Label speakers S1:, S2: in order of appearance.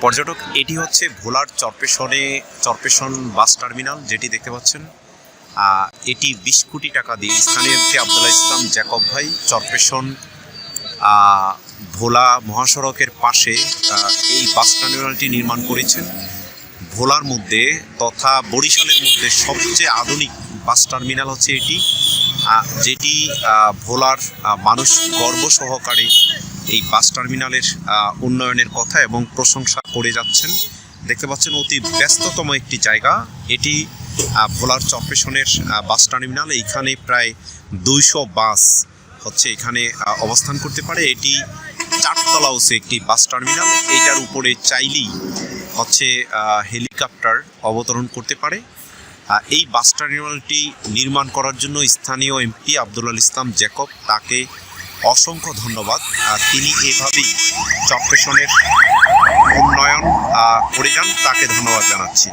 S1: পর্যটক, এটি হচ্ছে ভোলার চরপেশন বাস টার্মিনাল, যেটি দেখতে পাচ্ছেন। এটি 20 কোটি টাকা দিয়ে স্থানীয় এমপি আবদুল্লাহ ইসলাম জ্যাকব ভাই চরপেশন ভোলা মহাসড়কের পাশে এই বাস টার্মিনালটি নির্মাণ করেছেন। ভোলার মধ্যে তথা বরিশালের মধ্যে সবচেয়ে আধুনিক বাস টার্মিনাল হচ্ছে এটি, যেটি ভোলার মানুষ গর্ব সহকারে এই বাস টার্মিনালের উন্নয়নের কথা এবং প্রশংসা করে যাচ্ছেন। দেখতে পাচ্ছেন অতি ব্যস্ততম একটি জায়গা এটি, ভোলার চরপেশনের বাস টার্মিনাল। এইখানে প্রায় 200 বাস হচ্ছে এখানে অবস্থান করতে পারে। এটি 4 তলা উঁচু একটি বাস টার্মিনাল। এইটার উপরে চাইলেই হচ্ছে হেলিকপ্টার অবতরণ করতে পারে। এই বাস টার্মিনালটি নির্মাণ করার জন্য স্থানীয় এমপি আবদুল্লাহ ইসলাম জ্যাকব, তাকে অসংখ্য ধন্যবাদ। তিনি এভাবেই চরপেশনের উন্নয়ন করে যান, তাকে ধন্যবাদ জানাচ্ছি।